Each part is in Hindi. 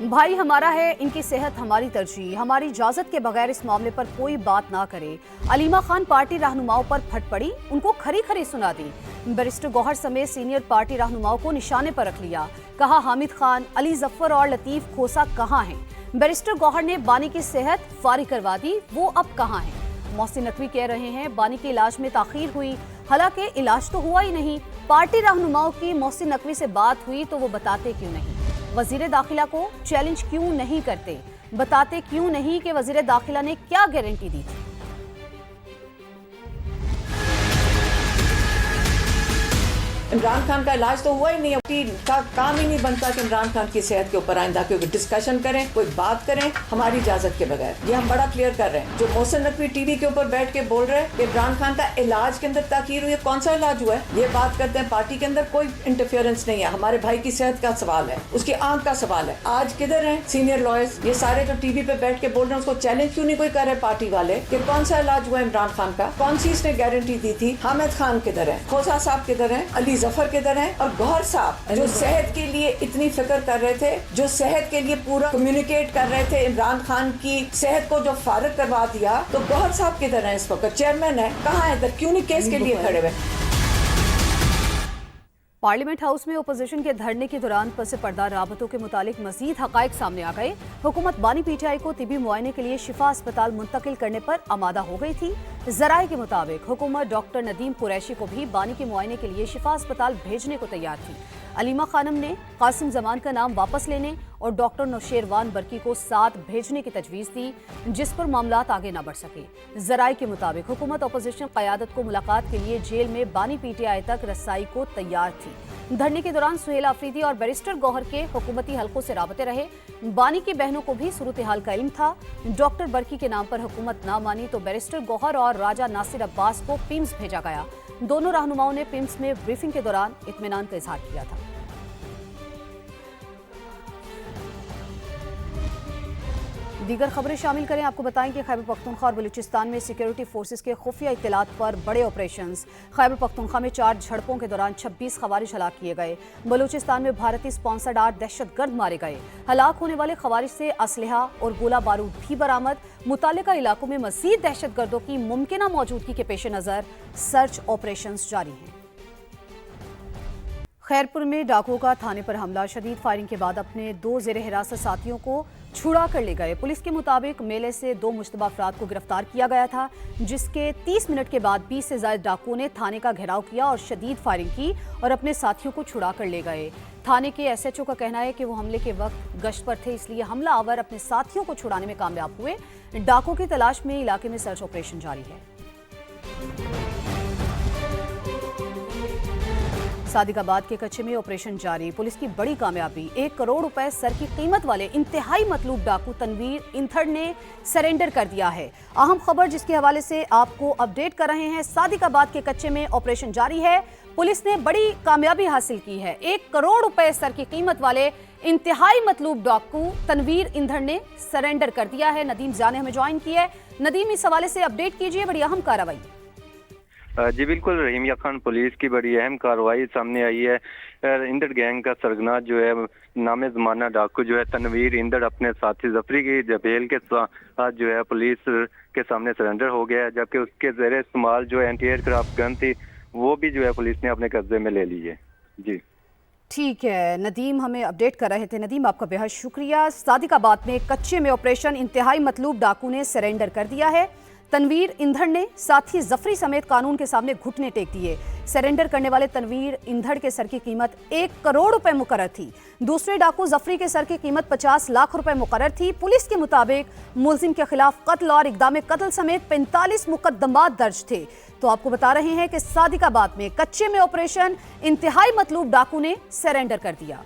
भाई हमारा है, इनकी सेहत हमारी तरजीह, हमारी इजाजत के बगैर इस मामले पर कोई बात ना करे। अलीमा खान पार्टी रहनुमाओं पर फट पड़ी, उनको खरी खरी सुना दी। बैरिस्टर गौहर समेत सीनियर पार्टी रहनुमाओं को निशाने पर रख लिया। कहा हामिद खान, अली जफर और लतीफ खोसा कहाँ हैं? बैरिस्टर गौहर ने बानी की सेहत फारिग करवा दी, वो अब कहाँ हैं? मोहसिन नकवी कह रहे हैं बानी के इलाज में ताखीर हुई, हालांकि इलाज तो हुआ ही नहीं। पार्टी रहनुमाओं की मोहसिन नकवी से बात हुई तो वो बताते क्यों नहीं? वजीर दाखिला को चैलेंज क्यों नहीं करते? बताते क्यों नहीं कि वजीर दाखिला ने क्या गारंटी दी थी? इमरान खान का इलाज तो हुआ ही नहीं, का काम ही नहीं बनता कि इमरान खान की सेहत के ऊपर आइंदा क्योंकि डिस्कशन करें, कोई बात करें हमारी इजाजत के बगैर। ये हम बड़ा क्लियर कर रहे हैं। जो मोहसिन नकवी टीवी के ऊपर बैठ के बोल रहे हैं कि इमरान खान का इलाज के अंदर ताकीर हुई है, कौन सा इलाज हुआ है? ये बात करते हैं पार्टी के अंदर कोई इंटरफेरेंस नहीं है। हमारे भाई की सेहत का सवाल है, उसकी आंख का सवाल है। आज किधर है सीनियर लॉयर्स? ये सारे जो टीवी पे बैठ के बोल रहे हैं उसको चैलेंज क्यों नहीं कोई कर रहे पार्टी वाले कि कौन सा इलाज हुआ इमरान खान का? कौन सी इसने गारंटी दी थी? हामिद खान किधर है? खोसा साहब किधर है? अली जफर किधर है? और गौहर साहब जो सेहत के लिए इतनी फिक्र कर रहे थे, जो सेहत के लिए पूरा कम्युनिकेट कर रहे थे, इमरान खान की सेहत को जो फारिग करवा दिया, तो गौहर साहब किधर हैं? इस वक्त चेयरमैन है, कहाँ है? क्यों नहीं केस के लिए खड़े हुए? पार्लियामेंट हाउस में ओपोजिशन के धरने के दौरान पस पर्दा राबतों के मुतालिक मजीद हकायक सामने आ गए। हुकूमत बानी पीटीआई को तिबी मुआयने के लिए शिफा अस्पताल मुंतकिल करने पर आमादा हो गई थी। जराये के मुताबिक हुकूमत डॉक्टर नदीम कुरैशी को भी बानी के मुआयने के लिए शिफा अस्पताल भेजने को तैयार थी। अलीमा खानम ने कासिम जमान का नाम वापस लेने और डॉक्टर नौशेरवान बरकी को साथ भेजने की तजवीज़ दी, जिस पर मामलात आगे न बढ़ सके। जराये के मुताबिक हुकूमत अपोजिशन क़यादत को मुलाकात के लिए जेल में बानी पीटीआई तक रसाई को तैयार थी। धरने के दौरान सुहेल आफरीदी और बैरिस्टर गौहर के हुकूमती हलकों से राबते रहे। बानी की बहनों को भी सूरत हाल का इल्म था। डॉक्टर बरकी के नाम पर हुकूमत ना मानी तो बैरिस्टर गौहर और राजा नासिर अब्बास को पिम्स भेजा गया। दोनों रहनुमाओं ने पिम्स में ब्रीफिंग के दौरान इत्मीनान का इजहार किया था। दीगर खबरें शामिल करें। आपको बताएं कि खैबर पख्तूनख्वा और बलूचिस्तान में सिक्योरिटी फोर्सेस के खुफिया इत्तलात पर बड़े ऑपरेशंस। खैबर पख्तूनख्वा में 4 झड़पों के दौरान 26 खवारिज हलाक किए गए। बलूचिस्तान में भारतीय स्पॉन्सर्ड 8 दहशतगर्द मारे गए। हलाक होने वाले खवारिज से असलहा और गोला बारूद भी बरामद। मुतालिका इलाकों में मजीद दहशतगर्दों की मुमकिना मौजूदगी के पेश नज़र सर्च ऑपरेशंस जारी हैं। खैरपुर में डाकुओं का थाने पर हमला। शदीद फायरिंग के बाद अपने 2 ज़ेर हिरासत साथियों को छुड़ा कर ले गए। पुलिस के मुताबिक मेले से 2 मुश्तबा अफराद को गिरफ्तार किया गया था, जिसके 30 मिनट के बाद 20 से ज्यादा डाकुओं ने थाने का घेराव किया और शदीद फायरिंग की और अपने साथियों को छुड़ा कर ले गए। थाने के एसएचओ का कहना है कि वो हमले के वक्त गश्त पर थे, इसलिए हमला आवर अपने साथियों को छुड़ाने में कामयाब हुए। डाकुओं की तलाश में इलाके में सर्च ऑपरेशन जारी है। सादिकाबाद के कच्चे में ऑपरेशन जारी। पुलिस की बड़ी कामयाबी, 1 करोड़ रुपए सर की कीमत वाले इंतहाई मतलूब डाकू तनवीर इंथड़ ने सरेंडर कर दिया है। अहम खबर जिसके हवाले से आपको अपडेट कर रहे हैं। सादिकाबाद के कच्चे में ऑपरेशन जारी है। पुलिस ने बड़ी कामयाबी हासिल की है। 1 करोड़ रुपए सर की कीमत वाले इंतहाई मतलूब डाकू तनवीर इंथड़ ने सरेंडर कर दिया है। नदीम जा ने हमें ज्वाइन किया है। नदीम, इस हवाले से अपडेट कीजिए, बड़ी अहम कार्रवाई। जी बिल्कुल, रहीमिया खान पुलिस की बड़ी अहम कार्रवाई सामने आई है। इंदड़ गैंग का सरगना जो है नामे जमाना डाकू जो है तनवीर इंदड़ अपने साथी जफरी की जबेल के साथ जो है पुलिस के सामने सरेंडर हो गया है, जबकि उसके ज़ेरे इस्तेमाल जो एंटी एयरक्राफ्ट गन थी वो भी जो है पुलिस ने अपने कब्जे में ले ली है। जी ठीक है, नदीम हमें अपडेट कर रहे थे। नदीम, आपका बेहद शुक्रिया। सादिकाबाद में कच्चे में ऑपरेशन इंतहाई मतलूब डाकू ने सरेंडर कर दिया है। तनवीर इंधड़ ने साथी जफरी समेत कानून के सामने घुटने टेक दिए। सरेंडर करने वाले तनवीर इंधड़ के सर की कीमत 1 करोड़ रुपए मुकर्रर थी। दूसरे डाकू जफरी के सर की कीमत 50 लाख रुपए मुकर्रर थी। पुलिस के मुताबिक मुलजिम के खिलाफ कत्ल और इक़दाम कत्ल समेत 45 मुकदमात दर्ज थे। तो आपको बता रहे हैं कि सादिकाबाद में कच्चे में ऑपरेशन इंतहाई मतलूब डाकू ने सरेंडर कर दिया।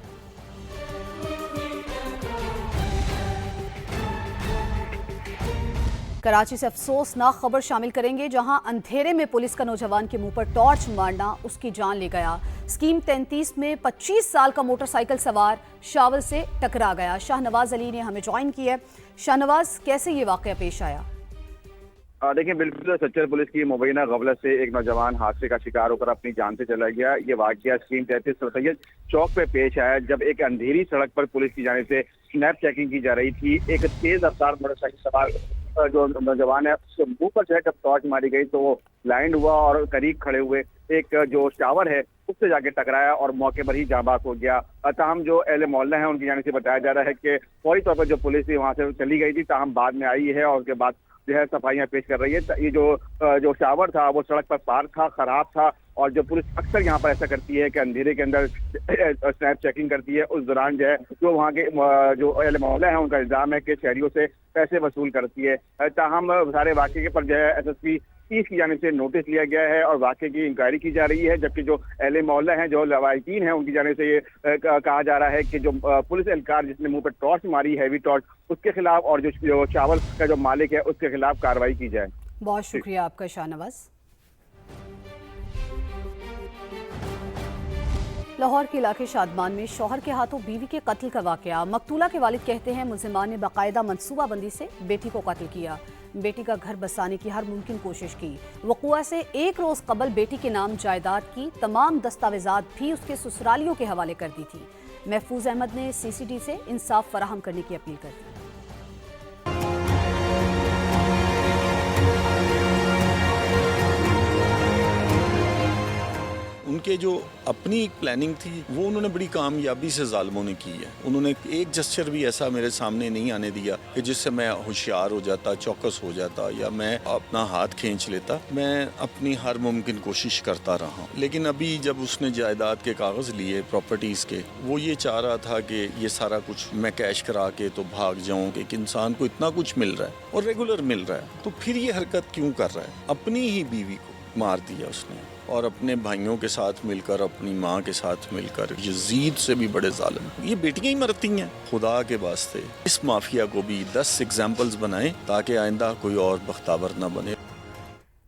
कराची से अफसोसनाक खबर शामिल करेंगे, जहां अंधेरे में पुलिस का नौजवान के मुंह पर टॉर्च मारना उसकी जान ले गया। स्कीम 33 में 25 साल का मोटरसाइकिल सवार शावल से टकरा गया। शाहनवाज अली ने हमें ज्वाइन किया है। शाहनवाज, कैसे ये वाकया पेश आया? देखिए, बिल्कुल सच्चर पुलिस की मुबैना गफलत से एक नौजवान हादसे का शिकार होकर अपनी जान से चला गया। ये वाकया स्कीम 33 सैयद चौक पे पेश आया, जब एक अंधेरी सड़क पर पुलिस की जानिब से स्नैप चेकिंग की जा रही थी। एक तेज रफ्तार मोटरसाइकिल सवार जो नौजवान है उसके मुंह पर जो है जब टॉर्च मारी गई तो वो ब्लाइंड हुआ और करीब खड़े हुए एक जो शावर है उससे जाके टकराया और मौके पर ही जांबाज हो गया। ताहम जो अहले मोहल्ला है उनकी जाने से बताया जा रहा है कि फौरी तौर पर जो पुलिस थी वहां से चली गई थी, ताहम बाद में आई है और उसके बाद जो है सफाइयां पेश कर रही है। ये जो शावर था वो सड़क पर पार्क था, खराब था और जो पुलिस अक्सर यहाँ पर ऐसा करती है कि अंधेरे के अंदर स्नैप चेकिंग करती है, उस दौरान जो है जो वहाँ के जो अहले मोहल्ला है उनका इल्जाम है कि शहरियों से पैसे वसूल करती है। ताहम सारे वाक़े पर जो है SSP 30 की जानिब से नोटिस लिया गया है और वाक़े की इंक्वायरी की जा रही है, जबकि जो अहले मोहल्ला हैं जो लवाहिकीन हैं उनकी जानिब से ये कहा जा रहा है कि जो पुलिस एहलकार जिसने मुंह पर टॉर्च मारी, हैवी टॉर्च, उसके खिलाफ और जो चावल का जो मालिक है उसके खिलाफ कार्रवाई की जाए। बहुत शुक्रिया आपका शाहनवाज। लाहौर के इलाके शादमान में शौहर के हाथों बीवी के कत्ल का वाकया। मकतूला के वालिद कहते हैं मुल्जिमान ने बाकायदा मनसूबाबंदी से बेटी को कत्ल किया, बेटी का घर बसाने की हर मुमकिन कोशिश की। वक़ुआ से एक रोज कबल बेटी के नाम जायदाद की तमाम दस्तावेजात भी उसके ससुरालियों के हवाले कर दी थी। महफूज अहमद ने CCD से इंसाफ फराहम करने की अपील कर दी। उनके जो अपनी प्लानिंग थी वो उन्होंने बड़ी कामयाबी से जालिमों ने की है। उन्होंने एक जस्चर भी ऐसा मेरे सामने नहीं आने दिया कि जिससे मैं होशियार हो जाता, चौकस हो जाता या मैं अपना हाथ खींच लेता। मैं अपनी हर मुमकिन कोशिश करता रहा, लेकिन अभी जब उसने जायदाद के कागज़ लिए प्रॉपर्टीज़ के, वो ये चाह रहा था कि ये सारा कुछ मैं कैश करा के तो भाग जाऊँ कि एक इंसान को इतना कुछ मिल रहा है और रेगुलर मिल रहा है तो फिर ये हरकत क्यों कर रहा है। अपनी ही बीवी को मार दिया उसने और अपने भाइयों के साथ मिलकर, अपनी माँ के साथ मिलकर, यजीद से भी बड़े जालिम। ये बेटियां ही मरती हैं। खुदा के वास्ते इस माफिया को भी 10 एग्जाम्पल्स बनाएं ताकि आइंदा कोई और बख्तावर न बने।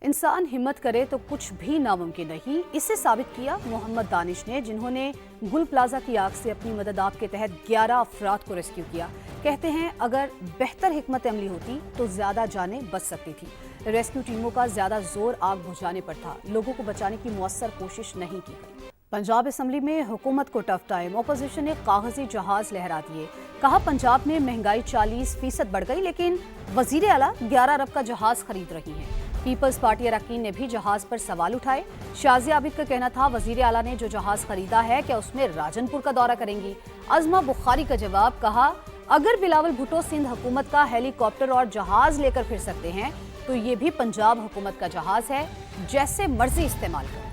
इंसान हिम्मत करे तो कुछ भी नामुमकिन नहीं, इसे साबित किया मोहम्मद दानिश ने, जिन्होंने गुल प्लाजा की आग से अपनी मदद आप के तहत 11 अफराद को रेस्क्यू किया। कहते हैं अगर बेहतर हिकमत अमली होती तो ज्यादा जानें बच सकती थी। रेस्क्यू टीमों का ज्यादा जोर आग बुझाने पर था, लोगों को बचाने की मुअस्सर कोशिश नहीं की गई। पंजाब असम्बली में हुकूमत को टफ टाइम, अपोजिशन ने कागजी जहाज लहरा दिए। कहा पंजाब में महंगाई 40% बढ़ गई, लेकिन वजीर आला 11 अरब का जहाज खरीद रही हैं। पीपल्स पार्टी अरकान ने भी जहाज पर सवाल उठाए। शाजिया आबिद का कहना था वजीर आला ने जो जहाज खरीदा है क्या उसमें राजनपुर का दौरा करेंगी। अजमा बुखारी का जवाब, कहा अगर बिलावल भुट्टो सिंध हुकूमत का हेलीकॉप्टर और जहाज लेकर फिर सकते हैं तो ये भी पंजाब हुकूमत का जहाज है, जैसे मर्जी इस्तेमाल करें।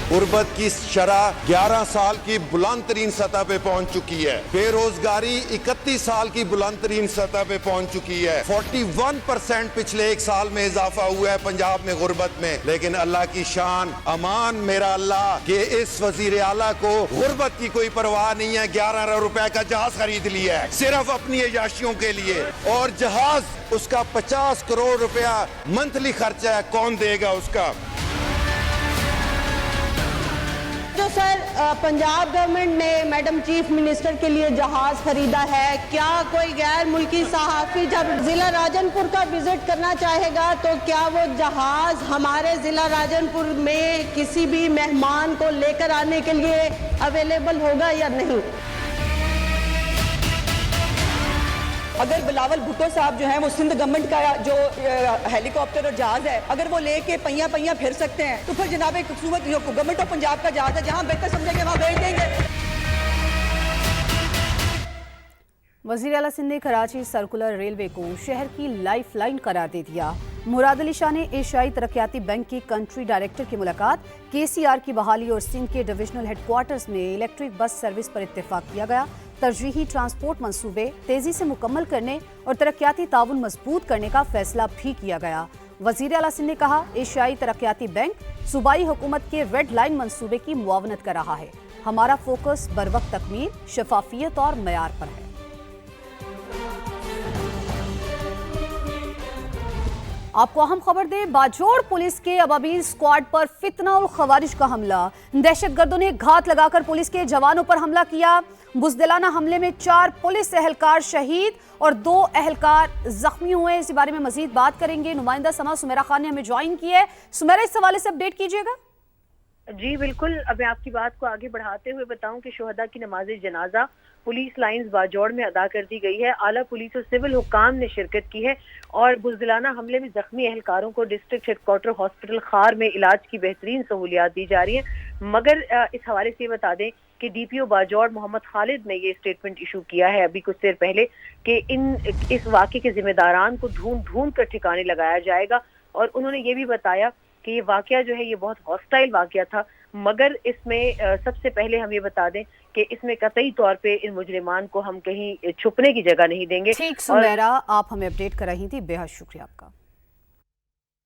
गुर्बत की शरह 11 साल की बुलंद तरीन सतह पे पहुंच चुकी है। बेरोजगारी 31 साल की बुलंद तरीन सतह पे पहुंच चुकी है। 41% पिछले एक साल में इजाफा हुआ है पंजाब में गुर्बत में। लेकिन अल्लाह की शान, अमान मेरा अल्लाह कि इस वजीर आला को गुर्बत की कोई परवाह नहीं है। 11 अरब रुपए का जहाज खरीद लिया है सिर्फ अपनी अयाशियों के लिए, और जहाज उसका 50 करोड़ रुपया मंथली खर्चा है, कौन देगा उसका। जो सर पंजाब गवर्नमेंट ने मैडम चीफ मिनिस्टर के लिए जहाज खरीदा है, क्या कोई गैर मुल्की सहाफी जब जिला राजनपुर का विजिट करना चाहेगा तो क्या वो जहाज हमारे जिला राजनपुर में किसी भी मेहमान को लेकर आने के लिए अवेलेबल होगा या नहीं? अगर बिलावल भुट्टो साहब जो हैं वो सिंध गवर्नमेंट का जो हेलीकॉप्टर और जहाज है अगर वो लेके पहिया पहिया फिर सकते हैं तो फिर जनाब एक खूबसूरत जो गवर्नमेंट ऑफ पंजाब का जहाज है जहां बेहतर समझेंगे वहां भेज देंगे। वज़ीर आला सिंध ने कराची सर्कुलर रेलवे को शहर की लाइफलाइन करार दे दिया। मुराद अली शाह ने एशियाई तरक्याती बैंक की कंट्री डायरेक्टर की मुलाकात, KCR की बहाली और सिंध के डिविजनल हेडक्वार्टर्स में इलेक्ट्रिक बस सर्विस पर इत्तेफाक किया गया। तरजीही ट्रांसपोर्ट मंसूबे तेजी से मुकम्मल करने और तरक्याती ताउन मजबूत करने का फैसला भी किया गया। वज़ीर आला सिंध ने कहा एशियाई तरक्याती बैंक सूबाई हुकूमत के रेड लाइन मंसूबे की मुआवनत कर रहा है। हमारा फोकस बरवक्त तकमील, शफाफियत और मयार पर है। आपको अहम खबर दें, बाजोड़ पुलिस के अबाबील स्क्वाड पर फितना और खवारिज का हमला। दहशतगर्दों ने घात लगाकर पुलिस के जवानों पर हमला किया। बुज़दिलाना हमले में 4 पुलिस एहलकार शहीद और 2 एहलकार जख्मी हुए। इस बारे में मजीद बात करेंगे। नुमाइंदा समा सुमेरा खान ने हमें ज्वाइन की है। सुमेरा, इस हवाले से अपडेट कीजिएगा। जी बिल्कुल, अब मैं आपकी बात को आगे बढ़ाते हुए बताऊं कि शोहदा की नमाज जनाजा पुलिस लाइंस बाजौड़ में अदा कर दी गई है। आला पुलिस और सिविल हुकाम ने शिरकत की है और बुज़दिलाना हमले में जख्मी एहलकारों को डिस्ट्रिक्ट हेडक्वार्टर हॉस्पिटल खार में इलाज की बेहतरीन सहूलियात दी जा रही है। मगर इस हवाले से बता दें कि DPO बाजौड़ मोहम्मद खालिद ने ये स्टेटमेंट इशू किया है अभी कुछ देर पहले कि इस वाक़े के जिम्मेदारान को ढूंढ कर ठिकाने लगाया जाएगा। और उन्होंने ये भी बताया कि ये वाकया जो है ये बहुत हॉस्टाइल वाकया था, मगर इसमें सबसे पहले हम ये बता दें कि इसमें कतई तौर पे इन मुजरिमान को हम कहीं छुपने की जगह नहीं देंगे। ठीक सुमेरा, आप हमें अपडेट कर रही थी, बेहद शुक्रिया आपका।